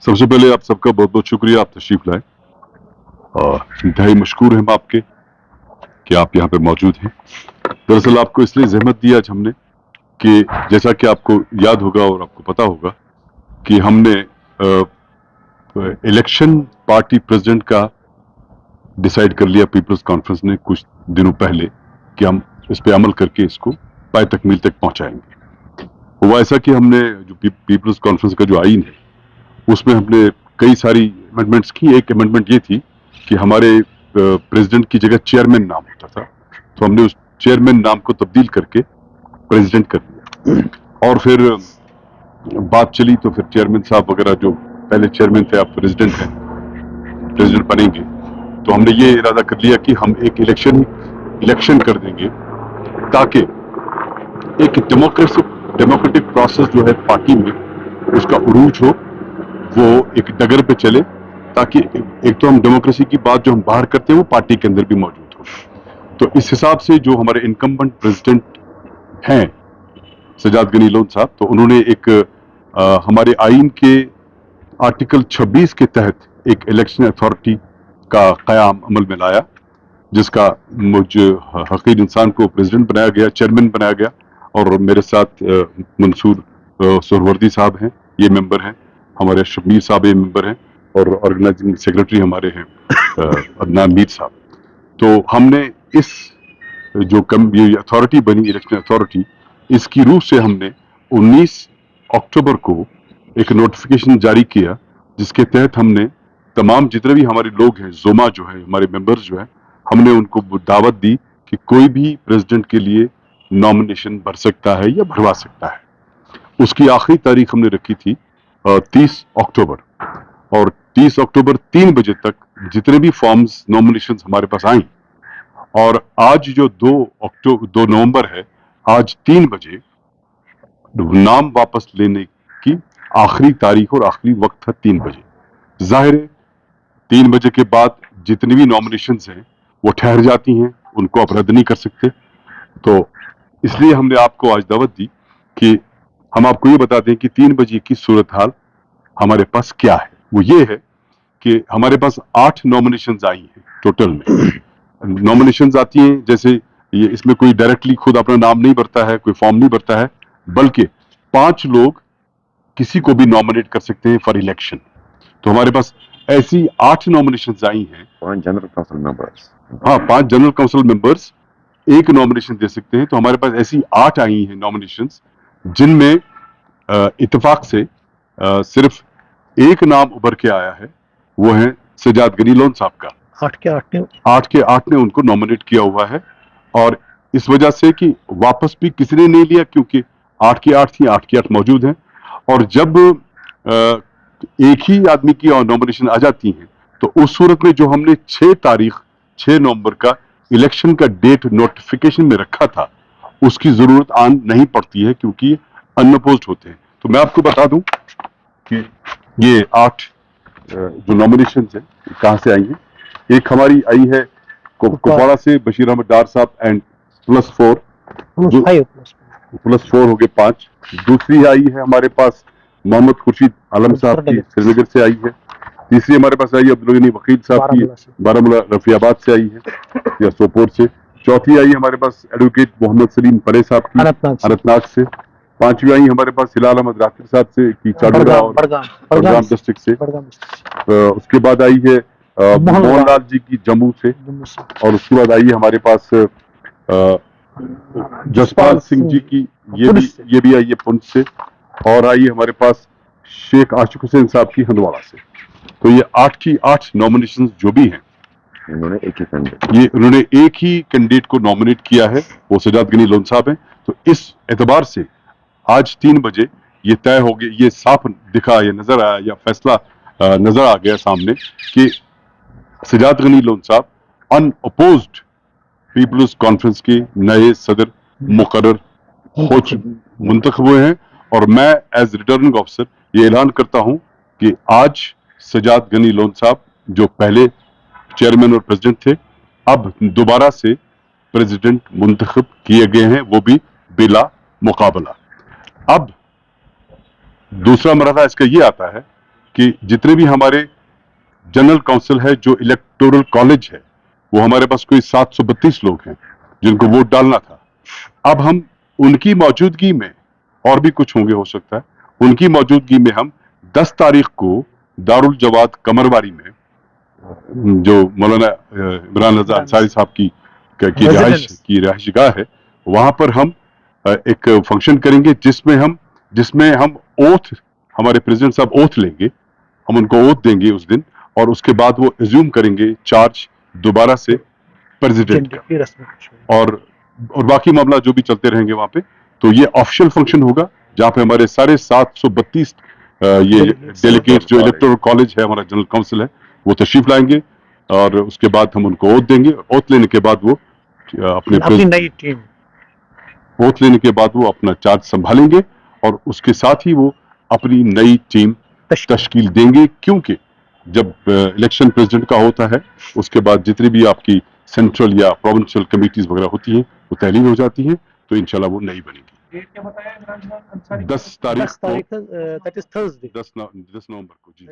सबसे पहले आप सबका बहुत बहुत शुक्रिया, आप तशरीफ लाए और इंतहाई मशकूर हम आपके कि आप यहाँ पे मौजूद हैं। दरअसल आपको इसलिए जहमत दी आज हमने कि जैसा कि आपको याद होगा और आपको पता होगा कि हमने इलेक्शन पार्टी प्रेसिडेंट का डिसाइड कर लिया पीपल्स कॉन्फ्रेंस ने कुछ दिनों पहले कि हम इस पे अमल करके इसको पाए तकमील तक पहुंचाएंगे। हुआ ऐसा कि हमने जो पीपल्स कॉन्फ्रेंस का जो आईन है उसमें हमने कई सारी अमेंडमेंट्स की। एक अमेंडमेंट ये थी कि हमारे प्रेसिडेंट की जगह चेयरमैन नाम होता था, तो हमने उस चेयरमैन नाम को तब्दील करके प्रेसिडेंट कर दिया। और फिर बात चली तो फिर चेयरमैन साहब वगैरह जो पहले चेयरमैन थे अब प्रेसिडेंट हैं, प्रेसिडेंट बनेंगे, तो हमने ये इरादा कर लिया कि हम एक इलेक्शन कर देंगे ताकि एक डेमोक्रेटिक प्रोसेस जो है पार्टी में उसका उरूज हो, वो एक डगर पे चले, ताकि एक तो हम डेमोक्रेसी की बात जो हम बाहर करते हैं वो पार्टी के अंदर भी मौजूद हो। तो इस हिसाब से जो हमारे इनकम्बेंट प्रेसिडेंट हैं सजाद गनी लोन साहब, तो उन्होंने एक हमारे आईन के आर्टिकल 26 के तहत एक इलेक्शन अथॉरिटी का कयाम अमल में लाया, जिसका मुझ हकीर इंसान को प्रेसिडेंट बनाया गया, चेयरमैन बनाया गया। और मेरे साथ मंसूर सोहरवर्दी साहब हैं, ये मेंबर हैं, हमारे अशरफ मीर साहब ये मेंबर हैं, और ऑर्गेनाइजिंग सेक्रेटरी हमारे हैं अदनान मीर साहब। तो हमने इस जो ये अथॉरिटी बनी, इलेक्शन अथॉरिटी, इसकी रूह से हमने 19 अक्टूबर को एक नोटिफिकेशन जारी किया, जिसके तहत हमने तमाम जितने भी हमारे लोग हैं, जोमा जो है हमारे मेंबर्स जो है, हमने उनको दावत दी कि कोई भी प्रेसिडेंट के लिए नॉमिनेशन भर सकता है या भरवा सकता है। उसकी आखिरी तारीख हमने रखी थी 30 अक्टूबर, और 30 अक्टूबर 3 बजे तक जितने भी फॉर्म्स नॉमिनेशन हमारे पास आई, और आज जो 2 नवंबर है, आज 3 बजे नाम वापस लेने की आखिरी तारीख और आखिरी वक्त था 3 बजे। जाहिर है 3 बजे के बाद जितनी भी नॉमिनेशंस हैं वो ठहर जाती हैं, उनको आप रद्द नहीं कर सकते। तो इसलिए हमने आपको आज दावत दी कि हम आपको ये बता दें कि 3 बजे की सूरत हाल हमारे पास क्या है। वो ये है कि हमारे पास 8 नॉमिनेशंस आई हैं टोटल में। नॉमिनेशंस आती हैं जैसे ये, इसमें कोई डायरेक्टली खुद अपना नाम नहीं भरता है, कोई फॉर्म नहीं भरता है, बल्कि 5 लोग किसी को भी नॉमिनेट कर सकते हैं फॉर इलेक्शन। तो हमारे पास ऐसी 8 नॉमिनेशंस आई हैं। 5 जनरल काउंसिल मेंबर्स, हाँ, 5 जनरल काउंसिल मेंबर्स एक नॉमिनेशन दे सकते हैं। तो हमारे पास ऐसी 8 आई हैं नॉमिनेशंस, जिनमें इत्तेफाक से सिर्फ एक नाम उभर के आया है, वो है सजाद गनी लोन साहब का। 8 के 8 ने उनको नॉमिनेट किया हुआ है, और इस वजह से कि वापस भी किसी ने नहीं लिया, क्योंकि 8 की 8 थी, 8 की 8 मौजूद हैं। और जब एक ही आदमी की नॉमिनेशन आ जाती है, तो उस सूरत में जो हमने 6 नवंबर का इलेक्शन का डेट नोटिफिकेशन में रखा था, उसकी जरूरत आन नहीं पड़ती है, क्योंकि अनअपोज्ड होते हैं। तो मैं आपको बता दूं कि ये 8 जो नॉमिनेशन है कहां से आई है। एक हमारी आई है कुपवाड़ा से बशीर अहमद डार साहब एंड +4 +4 हो गए 5। दूसरी आई है हमारे पास मोहम्मद खुर्शीद आलम साहब की श्रीनगर से आई है। तीसरी हमारे पास आई है अब्दुल गनी वकील साहब की बारामूला रफियाबाद से आई है या सोपोर से। चौथी आई हमारे पास एडवोकेट मोहम्मद सलीम परे साहब की अनंतनाग से। 5वीं आई हमारे पास हिलाल अहमद राफिर साहब से की चाडोरा और बड़गाम डिस्ट्रिक्ट से। उसके बाद आई है मोहनलाल जी की जम्मू से, और उसके बाद आई है हमारे पास जसपाल सिंह जी की, ये भी आई है पुंछ से, और आई है हमारे पास शेख आशिक हुसैन साहब की हंदवाड़ा से। तो ये 8 की 8 नॉमिनेशंस जो भी हैं, उन्होंने एक ही कैंडिडेट को नॉमिनेट किया है, वो सजाद गनी लोन साहब हैं। तो इस एतबार से आज 3 बजे ये तय हो गया, ये साफ दिखा, ये नजर आया, या फैसला नजर आ गया सामने कि सजाद गनी लोन साहब अनअपोज्ड पीपल्स कॉन्फ्रेंस के नए सदर मुकर्रर मुंतखब हुए हैं। और मैं एज रिटर्निंग ऑफिसर ये ऐलान करता हूं कि आज सजाद गनी लोन साहब, जो पहले चेयरमैन और प्रेसिडेंट थे, अब दोबारा से प्रेसिडेंट मुंतखब किए गए हैं, वो भी बिला मुकाबला। अब दूसरा मरहला इसका ये आता है कि जितने भी हमारे जनरल काउंसिल है, जो इलेक्टोरल कॉलेज है, वो हमारे पास कोई 732 लोग हैं जिनको वोट डालना था। अब हम उनकी मौजूदगी में, और भी कुछ होंगे हो सकता है, उनकी मौजूदगी में हम 10 तारीख को दारुल जवाद कमरवारी में, जो मौलाना इमरान रजा अंसारी साहब की रिहाइशगाह है, वहां पर हम एक फंक्शन करेंगे जिसमें हम ओथ, हमारे प्रेसिडेंट साहब ओथ लेंगे, हम उनको ओथ देंगे उस दिन, और उसके बाद वो एज्यूम करेंगे चार्ज दोबारा से प्रेसिडेंट का, और बाकी मामला जो भी चलते रहेंगे वहां पे। तो ये ऑफिशियल फंक्शन होगा जहां पे हमारे सारे 732 ये डेलीगेट्स, जो इलेक्टोरल कॉलेज है, हमारा जनरल काउंसिल है, वो तशरीफ लाएंगे, और उसके बाद हम उनको ओथ देंगे। ओथ लेने के बाद वो अपनी नई टीम, ओथ लेने के बाद वो अपना चार्ज संभालेंगे, और उसके साथ ही वो अपनी नई टीम तश्कील देंगे, क्योंकि जब इलेक्शन प्रेसिडेंट का होता है, उसके बाद जितनी भी आपकी सेंट्रल या प्रोविंशियल कमेटीज वगैरह होती हैं, वो तहलील हो जाती हैं, तो इंशाल्लाह वो नई बनेगी। 10 तारीख, दैट इज थर्सडे, 10 नवंबर को जी।